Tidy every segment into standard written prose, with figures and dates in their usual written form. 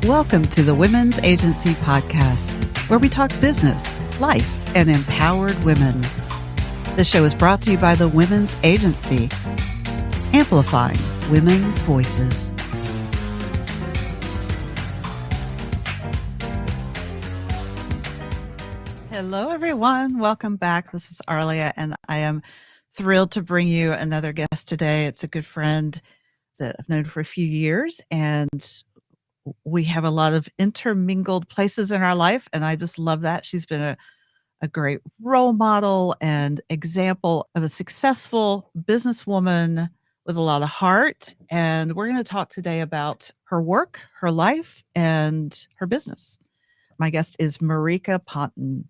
Welcome to the Women's Agency Podcast, where we talk business, life, and empowered women. The show is brought to you by the Women's Agency, amplifying women's voices. Hello, everyone. Welcome back. This is Arlia, and I am thrilled to bring you another guest today. It's a good friend that I've known for a few years, and we have a lot of intermingled places in our life, and I just love that. She's been a great role model and example of a successful businesswoman with a lot of heart, and we're going to talk today about her work, her life, and her business. My guest is Marika Ponton.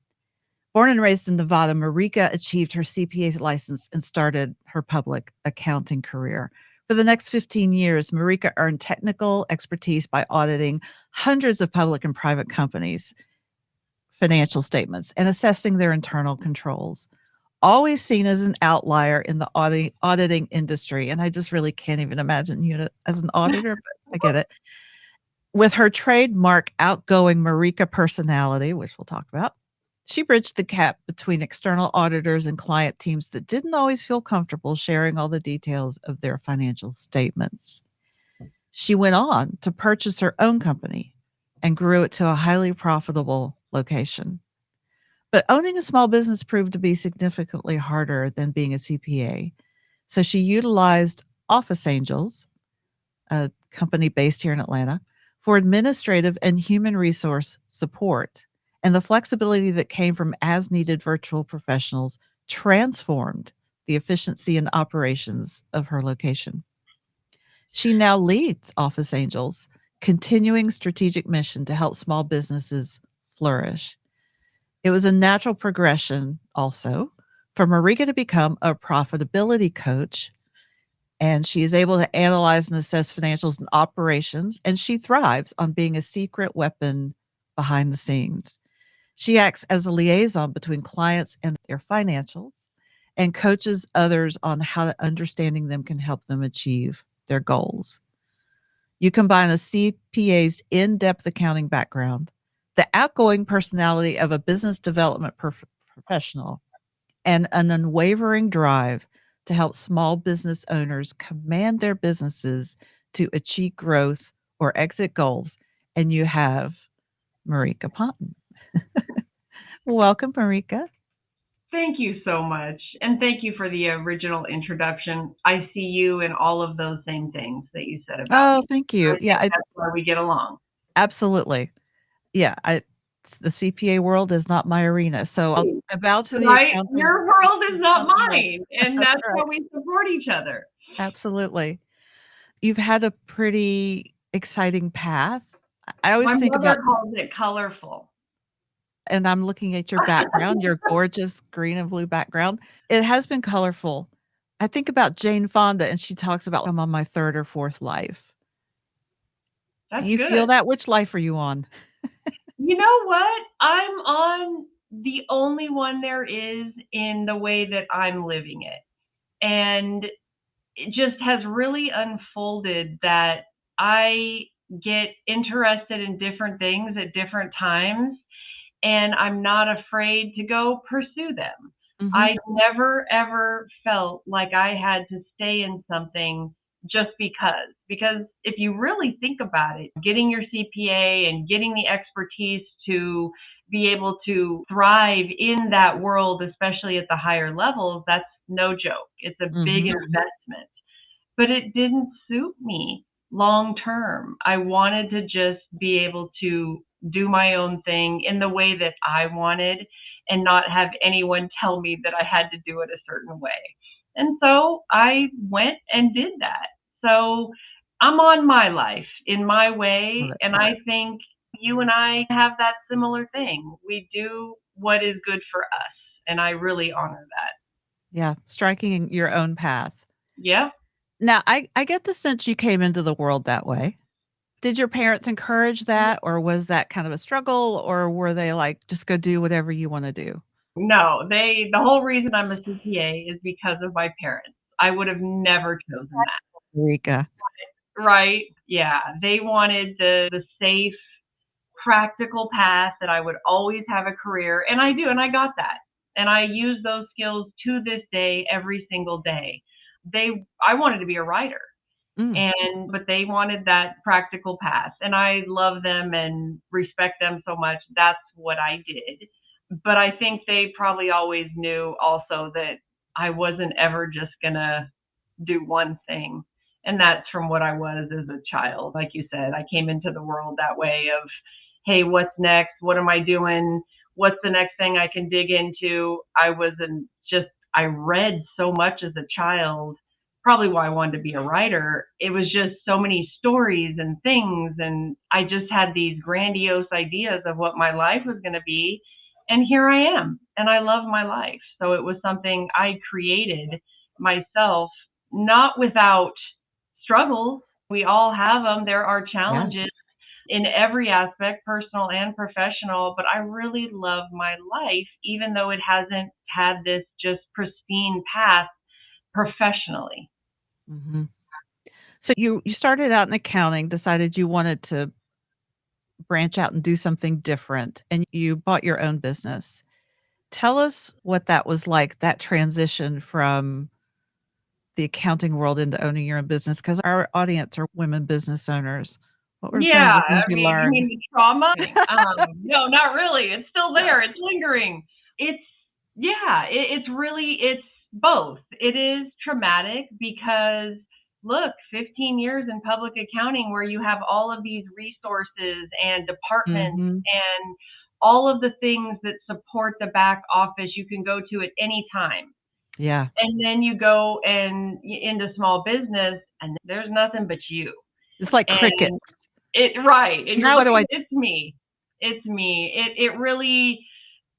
Born and raised in Nevada, Marika achieved her CPA's license and started her public accounting career. For the next 15 years, Marika earned technical expertise by auditing hundreds of public and private companies' financial statements and assessing their internal controls. Always seen as an outlier in the auditing industry, and I just really can't even imagine you as an auditor, but I get it. With her trademark outgoing Marika personality, which we'll talk about, she bridged the gap between external auditors and client teams that didn't always feel comfortable sharing all the details of their financial statements. She went on to purchase her own company and grew it to a highly profitable location. But owning a small business proved to be significantly harder than being a CPA. So she utilized Office Angels, a company based here in Atlanta, for administrative and human resource support. And the flexibility that came from as-needed virtual professionals transformed the efficiency and operations of her location. She now leads Office Angels, continuing strategic mission to help small businesses flourish. It was a natural progression also for Marika to become a profitability coach, and she is able to analyze and assess financials and operations, and she thrives on being a secret weapon behind the scenes. She acts as a liaison between clients and their financials and coaches others on how understanding them can help them achieve their goals. You combine a CPA's in-depth accounting background, the outgoing personality of a business development professional, and an unwavering drive to help small business owners command their businesses to achieve growth or exit goals, and you have Marika Ponton. Welcome, Marika. Thank you so much. And thank you for the original introduction. I see you in all of those same things that you said about me. Thank you. That's why we get along. Absolutely. Yeah, the CPA world is not my arena. So I'll bow to the right? accounting. Your world is not mine. And that's right. why we support each other. Absolutely. You've had a pretty exciting path. I always My think mother about calls it colorful. And I'm looking at your background, your gorgeous green and blue background. It has been colorful. I think about Jane Fonda, and she talks about I'm on my third or fourth life. That's Do you good. feel that? Which life are you on? You know what? I'm on the only one there is in the way that I'm living it. And it just has really unfolded that I get interested in different things at different times, and I'm not afraid to go pursue them. Mhm. I never, ever felt like I had to stay in something just because if you really think about it, getting your CPA and getting the expertise to be able to thrive in that world, especially at the higher levels, that's no joke. It's a big investment, but it didn't suit me long term. I wanted to just be able to do my own thing in the way that I wanted and not have anyone tell me that I had to do it a certain way. And so I went and did that. So I'm on my life in my way. And I think you and I have that similar thing. We do what is good for us. And I really honor that. Yeah, striking your own path. Yeah. Now, I get the sense you came into the world that way. Did your parents encourage that, or was that kind of a struggle, or were they like, just go do whatever you want to do? No, the whole reason I'm a CPA is because of my parents. I would have never chosen that. Marika. Right. Yeah. They wanted the safe, practical path that I would always have a career. And I do. And I got that. And I use those skills to this day, every single day. I wanted to be a writer, Mm. but they wanted that practical path, and I love them and respect them so much. That's what I did. But I think they probably always knew also that I wasn't ever just gonna do one thing. And that's from what I was as a child. Like you said, I came into the world that way of, hey, what's next? What am I doing? What's the next thing I can dig into? I read so much as a child, probably why I wanted to be a writer. It was just so many stories and things. And I just had these grandiose ideas of what my life was going to be. And here I am. And I love my life. So it was something I created myself, not without struggles. We all have them. There are Yeah. challenges in every aspect, personal and professional, but I really love my life, even though it hasn't had this just pristine path professionally. Mm-hmm. So you started out in accounting, decided you wanted to branch out and do something different, and you bought your own business. Tell us what that was like, that transition from the accounting world into owning your own business, because our audience are women business owners. What were some of Yeah, the things I you mean, you learned? mean the trauma? No, not really. It's still there. It's lingering. It's yeah. It's both. It is traumatic because look, 15 years in public accounting where you have all of these resources and departments Mhm. and all of the things that support the back office you can go to at any time. Yeah. And then you go and into small business and there's nothing but you. It's like And crickets. right, and you're Now what do looking, I it's me. It's me. It really,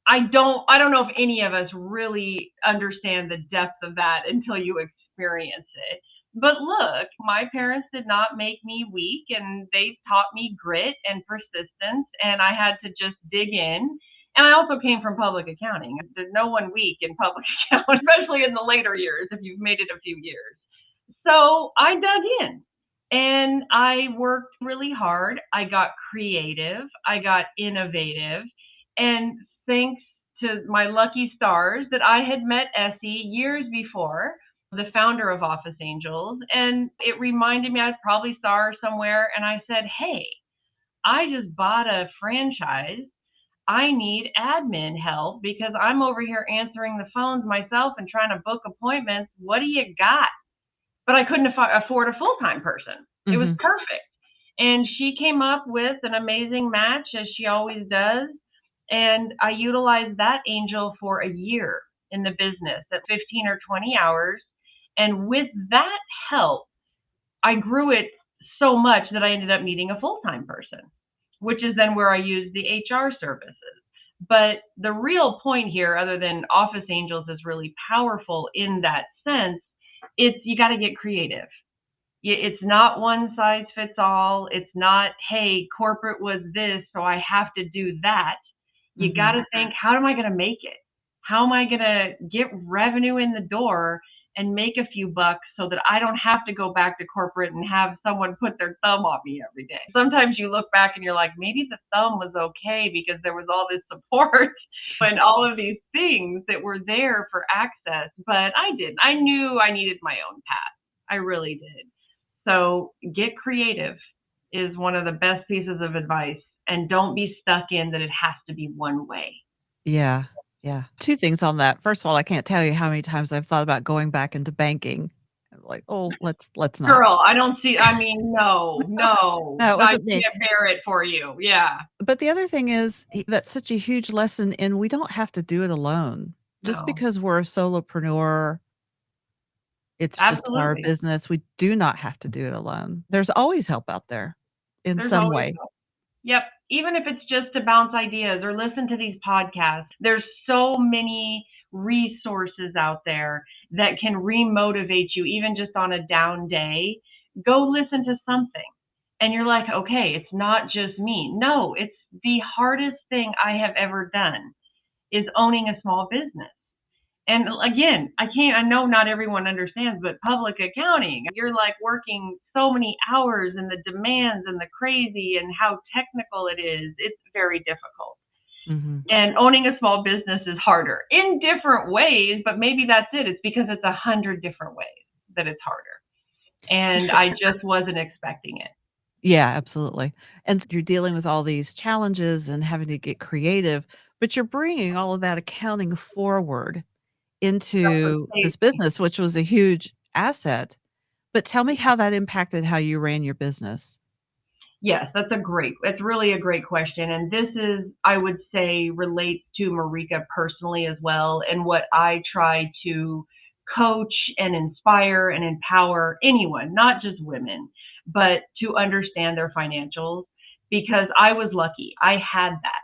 I don't know if any of us really understand the depth of that until you experience it. But look, my parents did not make me weak, and they taught me grit and persistence, and I had to just dig in. And I also came from public accounting. There's no one weak in public accounting, especially in the later years if you've made it a few years. So I dug in and I worked really hard. I got creative. I got innovative. And thanks to my lucky stars that I had met Essie years before, the founder of Office Angels. And it reminded me, I probably saw her somewhere. And I said, hey, I just bought a franchise. I need admin help because I'm over here answering the phones myself and trying to book appointments. What do you got? But I couldn't afford a full-time person. It was Mhm. perfect. And she came up with an amazing match, as she always does. And I utilized that angel for a year in the business at 15 or 20 hours. And with that help, I grew it so much that I ended up needing a full-time person, which is then where I used the HR services. But the real point here, other than Office Angels is really powerful in that sense, it's you got to get creative. It's not one size fits all. It's not, hey, corporate was this, so I have to do that. You got Mhm. to think, how am I going to make it? How am I going to get revenue in the door and make a few bucks so that I don't have to go back to corporate and have someone put their thumb on me every day? Sometimes you look back and you're like, maybe the thumb was okay because there was all this support and all of these things that were there for access. But I didn't. I knew I needed my own path. I really did. So get creative is one of the best pieces of advice. And don't be stuck in that it has to be one way. Yeah. Yeah. 2 things on that. First of all, I can't tell you how many times I've thought about going back into banking. I'm like, "Oh, let's not." Girl, I don't see, I mean, no, no, No, it I wasn't me. can't bear it for you. Yeah, But the other thing is, that's such a huge lesson in we don't have to do it alone. Just no, because we're a solopreneur, it's just our absolutely. business, we do not have to do it alone. There's always help out there in There's some always way. hope. Yep. Even if it's just to bounce ideas or listen to these podcasts, there's so many resources out there that can remotivate you, even just on a down day. Go listen to something. And you're like, okay, it's not just me. No, it's the hardest thing I have ever done is owning a small business. And again, I know not everyone understands, but public accounting, you're like working so many hours and the demands and the crazy and how technical it is. It's very difficult. Mm-hmm. And owning a small business is harder in different ways, but maybe that's it. It's because it's 100 different ways that it's harder. And I just wasn't expecting it. Yeah, absolutely. And so you're dealing with all these challenges and having to get creative, but you're bringing all of that accounting forward That's what into this saved me. business, which was a huge asset. But tell me how that impacted how you ran your business. Yes, it's really a great question. And this is, I would say, relates to Marika personally as well, and what I try to coach and inspire and empower anyone, not just women, but to understand their financials, because I was lucky. I had that.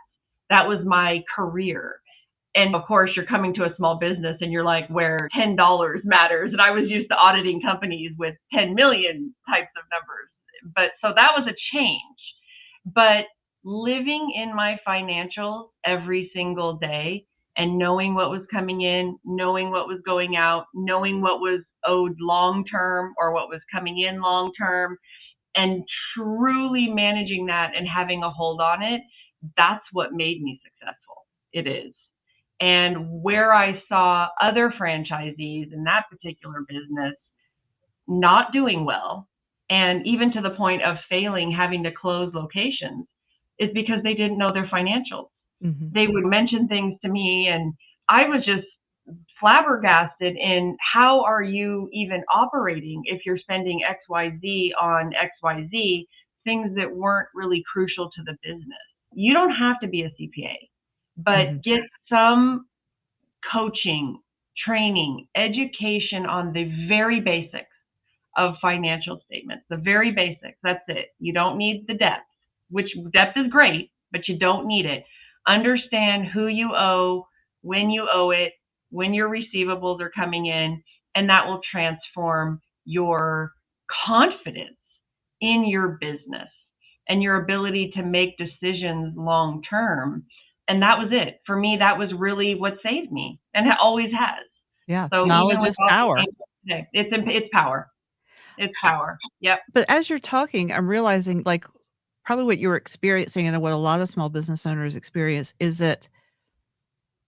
That was my career. And of course, you're coming to a small business and you're like, where $10 matters. And I was used to auditing companies with 10 million types of numbers. But so that was a change. But living in my financials every single day and knowing what was coming in, knowing what was going out, knowing what was owed long term or what was coming in long term, and truly managing that and having a hold on it, that's what made me successful. It is. And where I saw other franchisees in that particular business not doing well, and even to the point of failing, having to close locations, is because they didn't know their financials. Mm-hmm. They would mention things to me, and I was just flabbergasted in how are you even operating if you're spending XYZ on XYZ, things that weren't really crucial to the business. You don't have to be a CPA, but get some coaching, training, education on the very basics of financial statements, the very basics. That's it. You don't need the depth, which depth is great, but you don't need it. Understand who you owe, when you owe it, when your receivables are coming in, and that will transform your confidence in your business and your ability to make decisions long term. And that was it. For me, that was really what saved me, and it always has. Yeah, So even knowledge with is all the power. changes today, it's power. It's power. Yep. But as you're talking, I'm realizing, like, probably what you're experiencing and what a lot of small business owners experience is that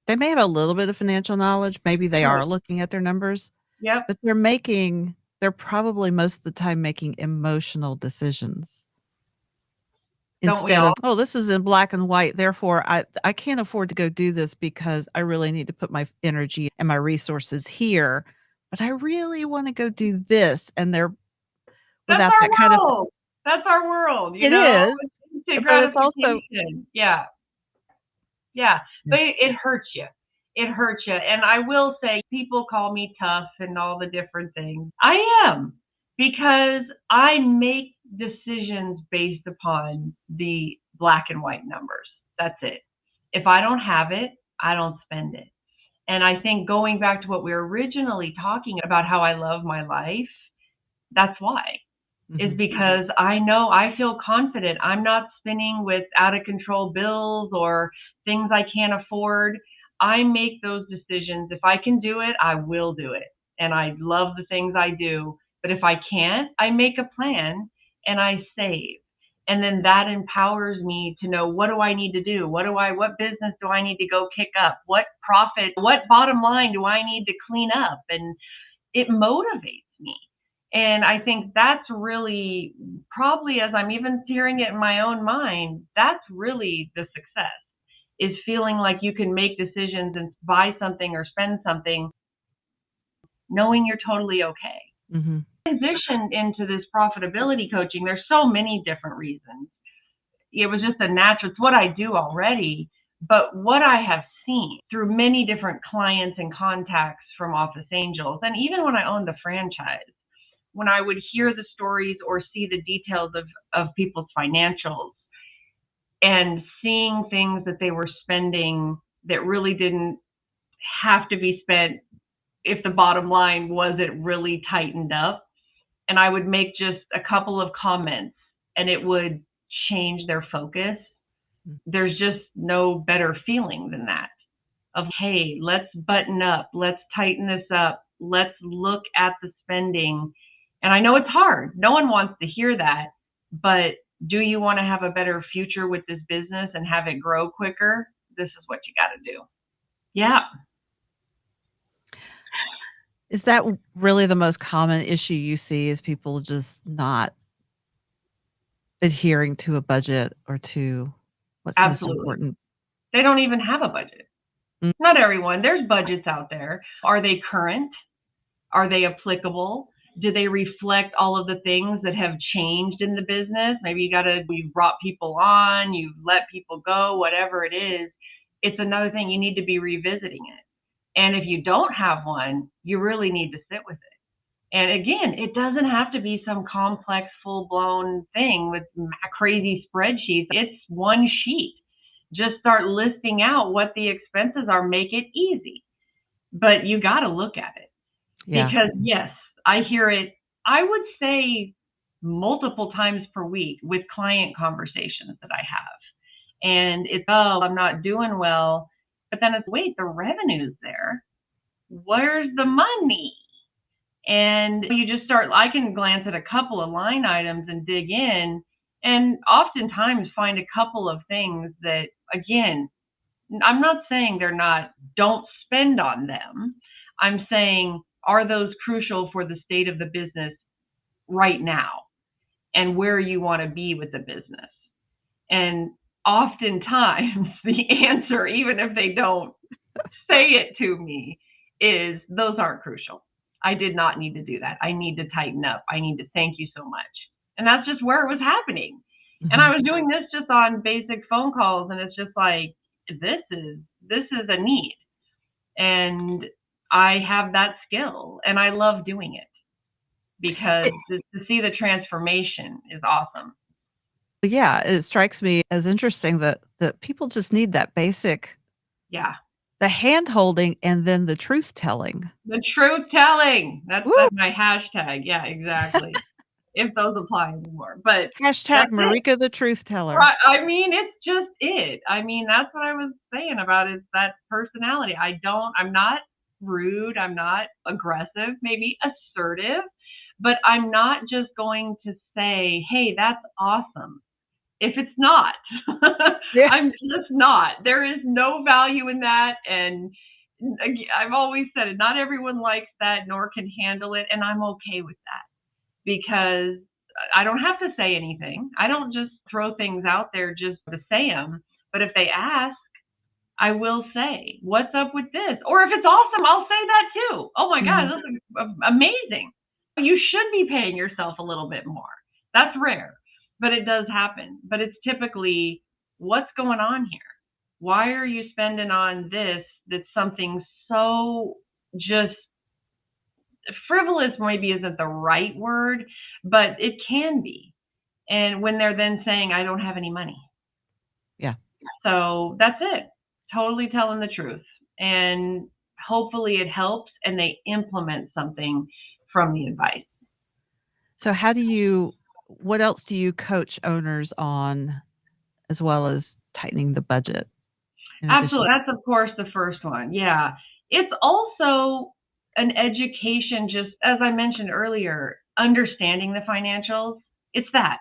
they may have a little bit of financial knowledge, maybe they Right. are looking at their numbers, Yep. but they're probably most of the time making emotional decisions Don't we instead of, all? "Oh, this is in black and white, therefore I can't afford to go do this because I really need to put my energy and my resources here, but I really wanna go do this," and they're That's without that kind of. our world. That's our world, It is, It's instant but it's also. gratification. Yeah. Yeah. Yeah. But it hurts you. It hurts you. And I will say, people call me tough and all the different things. I am, because I make decisions based upon the black and white numbers. That's it. If I don't have it, I don't spend it. And I think going back to what we were originally talking about, how I love my life, that's why. Is Mhm. because I know, I feel confident. I'm not spinning with out of control bills or things I can't afford. I make those decisions. If I can do it, I will do it. And I love the things I do. But if I can't, I make a plan and I save. And then that empowers me to know, what do I need to do? What business do I need to go kick up? What profit, what bottom line do I need to clean up? And it motivates me. And I think that's really, probably, as I'm even hearing it in my own mind, that's really the success, is feeling like you can make decisions and buy something or spend something knowing you're totally okay. Mhm. Transitioned into this profitability coaching, there's so many different reasons. It was just a natural, it's what I do already, but what I have seen through many different clients and contacts from Office Angels, and even when I owned the franchise, when I would hear the stories or see the details of people's financials and seeing things that they were spending that really didn't have to be spent if the bottom line wasn't really tightened up. And I would make just a couple of comments and it would change their focus. There's just no better feeling than that. of, hey, let's button up, let's tighten this up, let's look at the spending. And I know it's hard. No one wants to hear that, but do you want to have a better future with this business and have it grow quicker? This is what you got to do. Yeah. Is that really the most common issue you see, is people just not adhering to a budget or to what's most Absolutely. important? They don't even have a budget. Mm. Not everyone. There's budgets out there. Are they current? Are they applicable? Do they reflect all of the things that have changed in the business? Maybe you brought people on, you've let people go, whatever it is. It's another thing. You need to be revisiting it. And if you don't have one, you really need to sit with it. And again, it doesn't have to be some complex, full-blown thing with crazy spreadsheets. It's one sheet. Just start listing out what the expenses are. Make it easy. But you got to look at it. Yeah. Because yes, I hear it, I would say multiple times per week with client conversations that I have. And it's, oh, I'm not doing well. But then it's, wait, the revenue's there. Where's the money? And you just start, I can glance at a couple of line items and dig in, and oftentimes find a couple of things that, again, I'm not saying don't spend on them. I'm saying, are those crucial for the state of the business right now and where you want to be with the business? And oftentimes the answer, even if they don't say it to me, is those aren't crucial. I did not need to do that. I need to tighten up. I need to thank you so much. And that's just where it was happening. Mm-hmm. And I was doing this just on basic phone calls, and it's just like, this is a need. And I have that skill, and I love doing it because to see the transformation is awesome. Yeah, it strikes me as interesting that people just need that basic, the hand holding, and then the truth telling. The truth telling. That's my hashtag. Yeah, exactly. If those apply anymore. But hashtag Marika the truth teller. Right. I mean, it's just it. I mean, that's what I was saying about it, that personality. I'm not rude. I'm not aggressive, maybe assertive, but I'm not just going to say, hey, that's awesome. If it's not, I'm just not. There is no value in that. And I've always said it, not everyone likes that nor can handle it. And I'm okay with that, because I don't have to say anything. I don't just throw things out there just to say them. But if they ask, I will say, what's up with this? Or if it's awesome, I'll say that too. Oh my God, this is amazing. You should be paying yourself a little bit more. That's rare, but it does happen. But it's typically, what's going on here? Why are you spending on this? That's something so just frivolous, maybe isn't the right word, but it can be. And when they're then saying, I don't have any money. Yeah. So that's it. Totally telling the truth. And hopefully it helps and they implement something from the advice. So what else do you coach owners on, as well as tightening the budget? Absolutely. That's, of course, the first one. Yeah. It's also an education, just as I mentioned earlier, understanding the financials. It's that.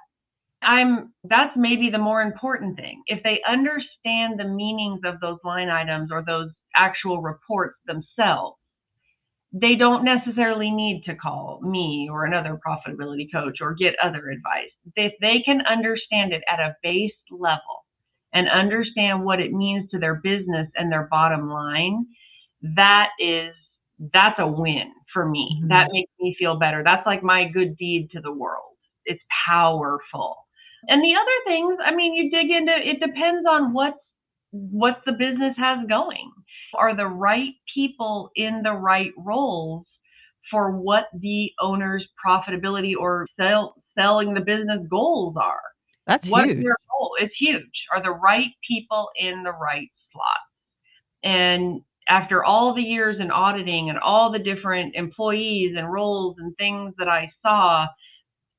That's maybe the more important thing. If they understand the meanings of those line items or those actual reports themselves, they don't necessarily need to call me or another profitability coach or get other advice. If they can understand it at a base level and understand what it means to their business and their bottom line, that's a win for me. Mm-hmm. That makes me feel better. That's like my good deed to the world. It's powerful. And the other things, I mean, you dig into, it depends on what the business has going. Are the right people in the right roles for what the owner's profitability or selling the business goals are? That's huge. What's their goal? It's huge. Are the right people in the right slot? And after all the years in auditing and all the different employees and roles and things that I saw,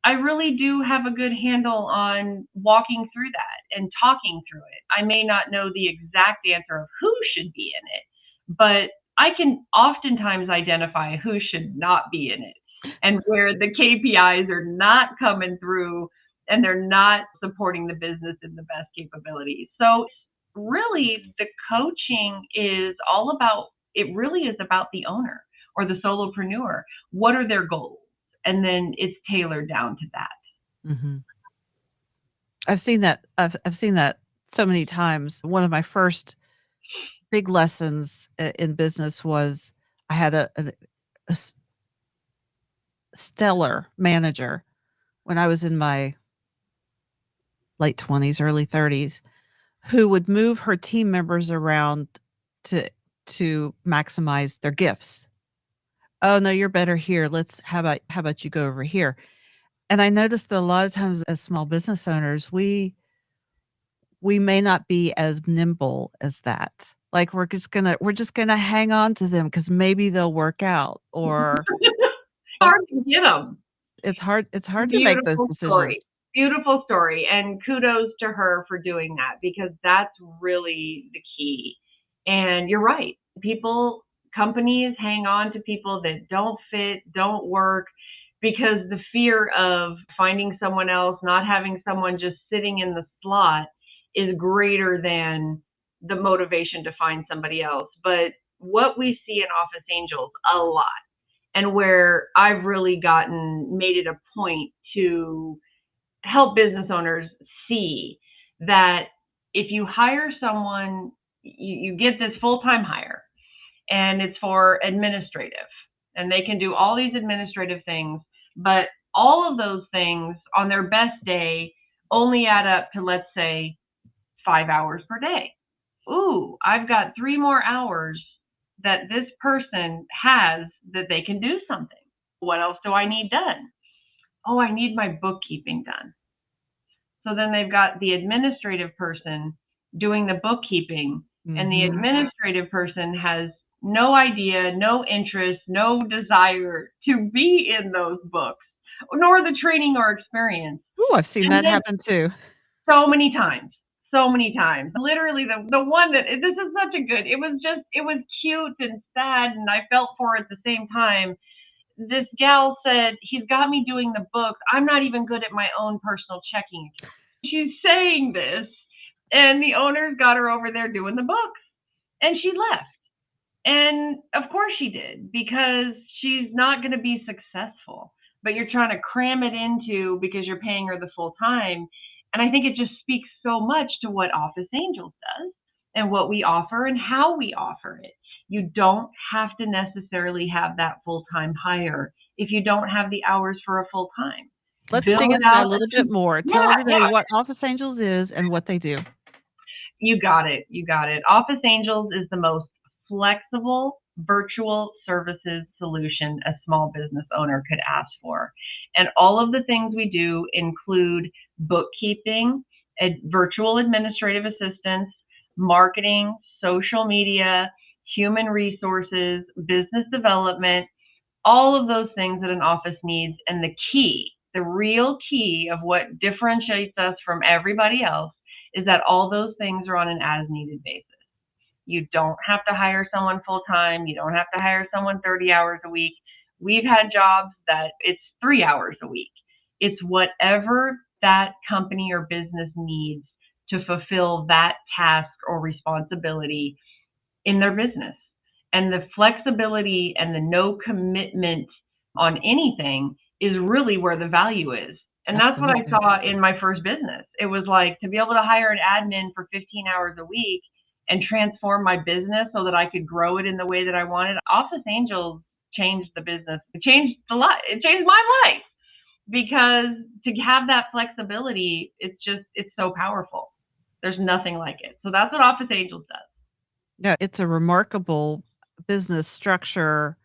I really do have a good handle on walking through that and talking through it. I may not know the exact answer of who should be in it, but I can oftentimes identify who should not be in it and where the KPIs are not coming through and they're not supporting the business in the best capabilities. So really the coaching is all about, it really is about the owner or the solopreneur. What are their goals? And then it's tailored down to that. Mm-hmm. I've seen that. I've seen that so many times. One of my first big lessons in business was I had a stellar manager when I was in my late 20s, early 30s, who would move her team members around to maximize their gifts. Oh no, you're better here. How about you go over here? And I noticed that a lot of times as small business owners, we may not be as nimble as that. Like we're just gonna hang on to them because maybe they'll work out, or Hard to get them. it's hard to make those decisions. Beautiful story. And kudos to her for doing that, because that's really the key. And you're right. Companies hang on to people that don't fit, don't work, because the fear of finding someone else, not having someone just sitting in the slot, is greater than the motivation to find somebody else. But what we see in Office Angels a lot, and where I've really made it a point to help business owners see that if you hire someone, you get this full-time hire, and it's for administrative, and they can do all these administrative things, but all of those things on their best day only add up to, let's say, 5 hours per day. Ooh, I've got 3 more hours that this person has that they can do something. What else do I need done? Oh, I need my bookkeeping done. So then they've got the administrative person doing the bookkeeping, and the administrative person has no idea, no interest, no desire to be in those books, nor the training or experience. Ooh, I've seen that happen too. So many times. Literally the one that, this is such a good, it was cute and sad, and I felt for it at the same time. This gal said, he's got me doing the books. I'm not even good at my own personal checking account. She's saying this, and the owner's got her over there doing the books, and she left. And of course she did, because she's not going to be successful, but you're trying to cram it into, because you're paying her the full time. And I think it just speaks so much to what Office Angels does and what we offer and how we offer it. You don't have to necessarily have that full-time hire if you don't have the hours for a full-time. Let's dig into that a little bit more. Tell everybody what Office Angels is and what they do. You got it. Office Angels is the most flexible virtual services solution a small business owner could ask for. And all of the things we do include bookkeeping, virtual administrative assistance, marketing, social media, human resources, business development, all of those things that an office needs. And the real key of what differentiates us from everybody else is that all those things are on an as-needed basis. You don't have to hire someone full-time. You don't have to hire someone 30 hours a week. We've had jobs that it's 3 hours a week. It's whatever that company or business needs to fulfill that task or responsibility in their business. And the flexibility and the no commitment on anything is really where the value is. And Absolutely. That's what I saw in my first business. It was like, to be able to hire an admin for 15 hours a week and transform my business so that I could grow it in the way that I wanted. Office Angels changed the business. It changed my life, because to have that flexibility, it's so powerful. There's nothing like it. So that's what Office Angels does. Yeah, it's a remarkable business structure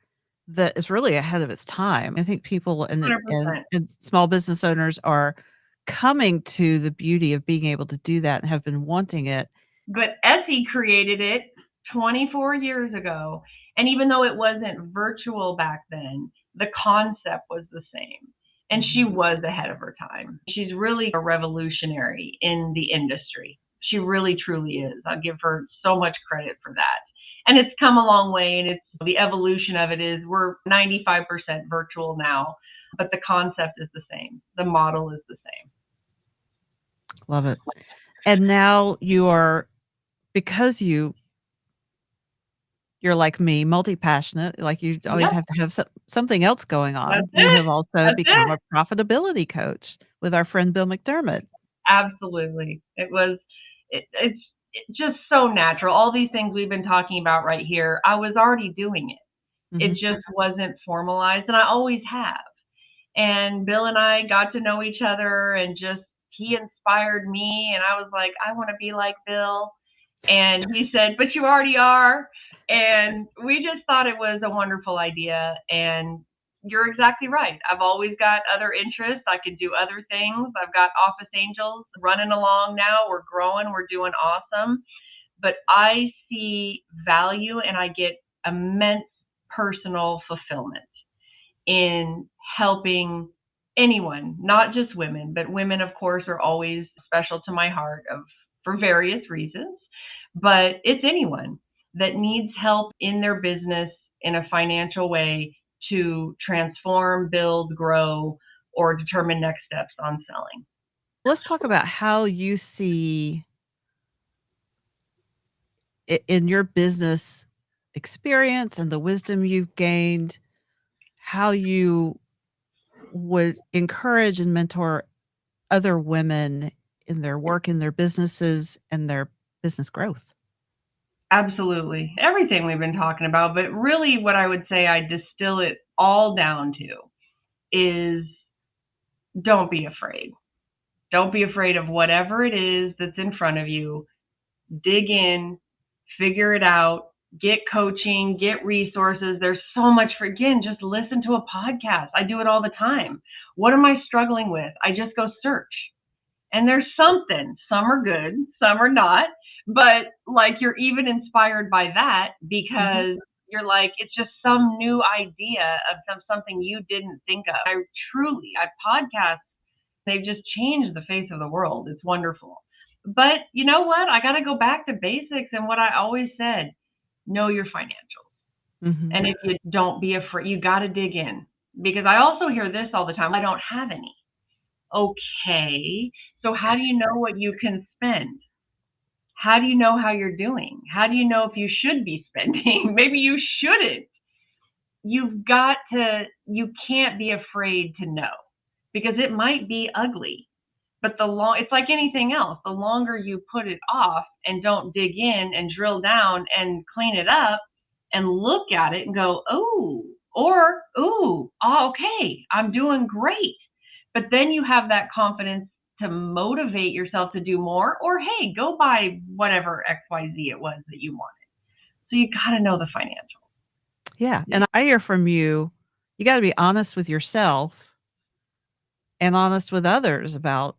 that is really ahead of its time. I think people and small business owners are coming to the beauty of being able to do that and have been wanting it. But Essie created it 24 years ago. And even though it wasn't virtual back then, the concept was the same. And she was ahead of her time. She's really a revolutionary in the industry. She really, truly is. I'll give her so much credit for that. And it's come a long way, and it's the evolution of it is we're 95% virtual now, but the concept is the same. The model is the same. Love it. And now you are, because you're like me, multi-passionate, like you always Yep, have to have something else going that's on. You it. have also That's become it. a profitability coach with our friend Bill McDermott. Absolutely. It's just so natural. All these things we've been talking about right here, I was already doing it. It Mhm. just wasn't formalized, and I always have. And Bill and I got to know each other, and just he inspired me, and I was like, I want to be like Bill. And he said, but you already are. And we just thought it was a wonderful idea. And you're exactly right. I've always got other interests. I can do other things. I've got Office Angels running along now. We're growing. We're doing awesome. But I see value, and I get immense personal fulfillment in helping anyone, not just women, but women, of course, are always special to my heart for various reasons. But it's anyone that needs help in their business in a financial way to transform, build, grow, or determine next steps on selling. Let's talk about how you see in your business experience and the wisdom you've gained, how you would encourage and mentor other women in their work, in their businesses, and their business growth. Absolutely. Everything we've been talking about, but really what I would say I distill it all down to is don't be afraid. Don't be afraid of whatever it is that's in front of you. Dig in, figure it out, get coaching, get resources. There's so much for, again, just listen to a podcast. I do it all the time. What am I struggling with? I just go search. And there's something. Some are good, some are not. But like you're even inspired by that because you're like, it's just some new idea of something you didn't think of. I podcast, they've just changed the face of the world. It's wonderful. But you know what? I got to go back to basics and what I always said, know your financials. Mhm. And if you don't be afraid, you got to dig in. Because I also hear this all the time, I don't have any. Okay, so how do you know what you can spend? How do you know how you're doing? How do you know if you should be spending? Maybe you shouldn't. You can't be afraid to know because it might be ugly. But it's like anything else. The longer you put it off and don't dig in and drill down and clean it up and look at it and go, oh, or, ooh, oh, okay, I'm doing great. But then you have that confidence to motivate yourself to do more, or hey, go buy whatever XYZ it was that you wanted. So you got to know the financials. Yeah, and I hear from you, you gotta be honest with yourself and honest with others about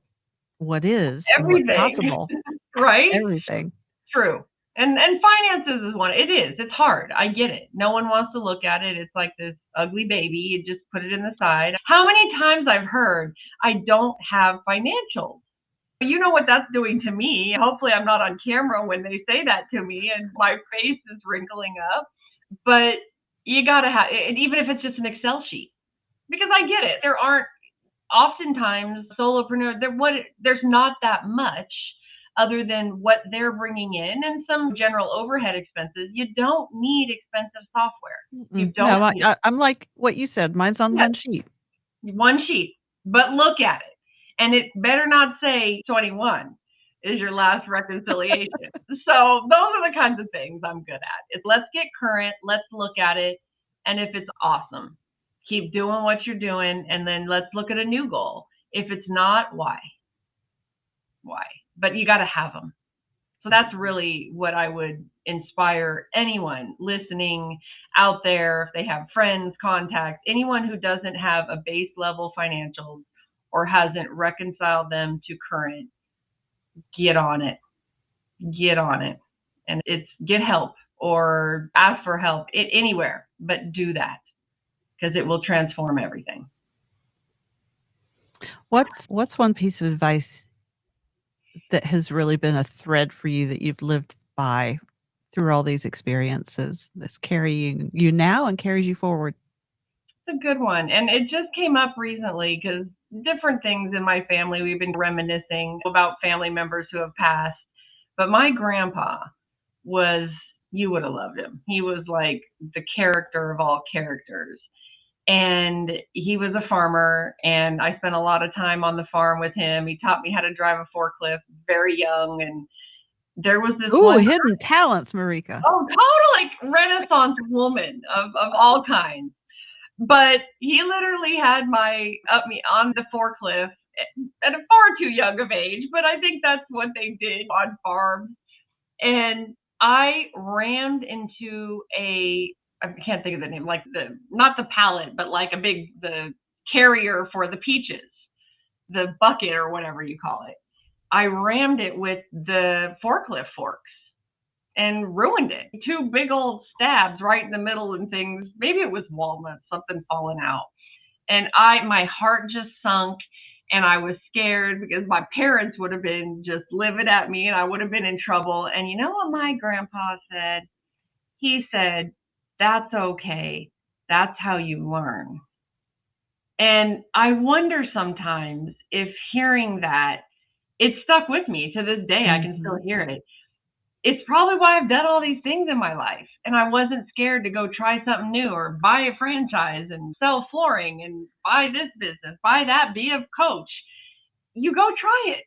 what is and what's Everything, possible. right? Everything. True. And finances is one. It is. It's hard. I get it. No one wants to look at it. It's like this ugly baby. You just put it in the side. How many times I've heard I don't have financials? You know what that's doing to me. Hopefully I'm not on camera when they say that to me and my face is wrinkling up. But you got to have, and even if it's just an Excel sheet, because I get it. There aren't oftentimes solopreneur, there's not that much other than what they're bringing in and some general overhead expenses. You don't need expensive software. You don't No, need it. I'm like what you said, mine's on Yes, one sheet. one sheet, but look at it. And it better not say 21 is your last reconciliation. So those are the kinds of things I'm good at. Is let's get current, let's look at it, and if it's awesome, keep doing what you're doing, and then let's look at a new goal. If it's not, why? Why? But you got to have them. So that's really what I would inspire anyone listening out there. If they have friends, contacts, anyone who doesn't have a base level financials or hasn't reconciled them to current, get on it. Get on it. And it's get help or ask for help anywhere, but do that because it will transform everything. What's one piece of advice that has really been a thread for you that you've lived by through all these experiences that's carrying you now and carries you forward? It's a good one. And it just came up recently because different things in my family, we've been reminiscing about family members who have passed. But my grandpa was, you would have loved him. He was like the character of all characters. And he was a farmer, and I spent a lot of time on the farm with him. He taught me how to drive a forklift very young. And there was this Ooh, one, hidden talents, Marika. oh, total like Renaissance woman of all kinds. But he literally had up me on the forklift at a far too young of age, but I think that's what they did on farms. And I rammed into I can't think of the name, like not the pallet, but like the carrier for the peaches, the bucket or whatever you call it. I rammed it with the forklift forks and ruined it. Two big old stabs right in the middle and things. Maybe it was walnuts, something falling out. And my heart just sunk, and I was scared because my parents would have been just livid at me and I would have been in trouble. And you know what my grandpa said? He said, "That's okay. That's how you learn." And I wonder sometimes if hearing that, it stuck with me to this day. I can still hear it. It's probably why I've done all these things in my life. And I wasn't scared to go try something new or buy a franchise and sell flooring and buy this business, buy that, be a coach. You go try it.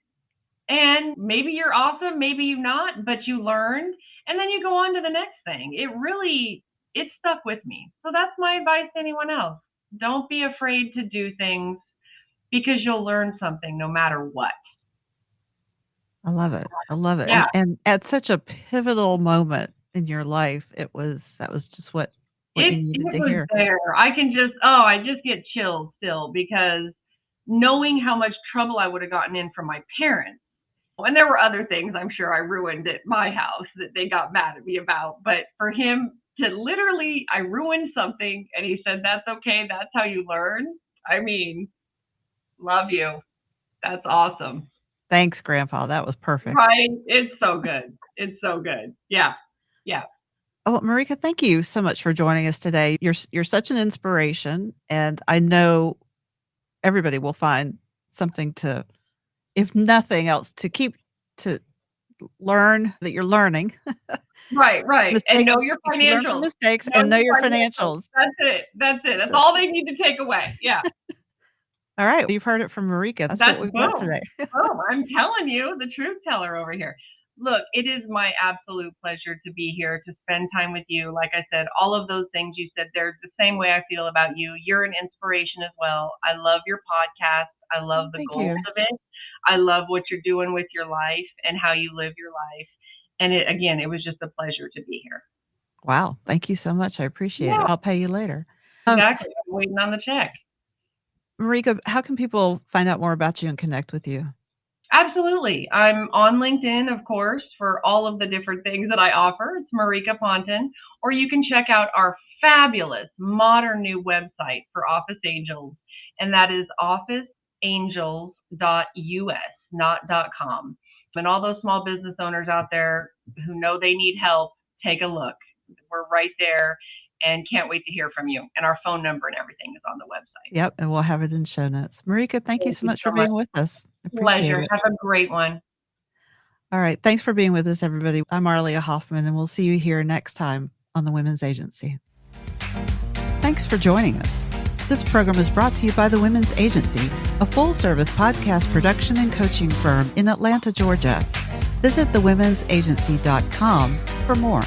And maybe you're awesome, maybe you're not, but you learned, and then you go on to the next thing. It stuck with me. So that's my advice to anyone else. Don't be afraid to do things because you'll learn something no matter what. I love it. I love it. Yeah. And at such a pivotal moment in your life, that was just what you needed to hear. There. I just get chills still because knowing how much trouble I would have gotten in from my parents. And there were other things I'm sure I ruined at my house that they got mad at me about. But for him to literally, I ruined something and he said, "That's okay. That's how you learn." I mean, love you. That's awesome. Thanks, Grandpa. That was perfect. Right? It's so good. It's so good. Yeah. Yeah. Oh, Marika, thank you so much for joining us today. You're such an inspiration, and I know everybody will find something to, if nothing else, to learn that you're learning. Right. Mistakes, And know your learn financials. from mistakes and know your financials. That's it. That's all they need to take away. Yeah. All right. You've heard it from Marika. That's what we've got today. Oh, I'm telling you, the truth teller over here. Look, it is my absolute pleasure to be here, to spend time with you. Like I said, all of those things you said, they're the same way I feel about you. You're an inspiration as well. I love your podcast. I love the goals of it. I love what you're doing with your life and how you live your life. And it was just a pleasure to be here. Wow. Thank you so much. I appreciate it. I'll pay you later. Exactly. I'm waiting on the check. Marika, how can people find out more about you and connect with you? Absolutely. I'm on LinkedIn, of course, for all of the different things that I offer. It's Marika Ponton. Or you can check out our fabulous modern new website for Office Angels, and that is officeangels.us, not .com. And all those small business owners out there who know they need help, take a look. We're right there and can't wait to hear from you. And our phone number and everything is on the website. Yep, and we'll have it in show notes. Marika, thank you so much for being with us. Pleasure. Have a great one. All right. Thanks for being with us, everybody. I'm Arlia Hoffman, and we'll see you here next time on the Women's Agency. Thanks for joining us. This program is brought to you by the Women's Agency, a full-service podcast production and coaching firm in Atlanta, Georgia. Visit thewomensagency.com for more.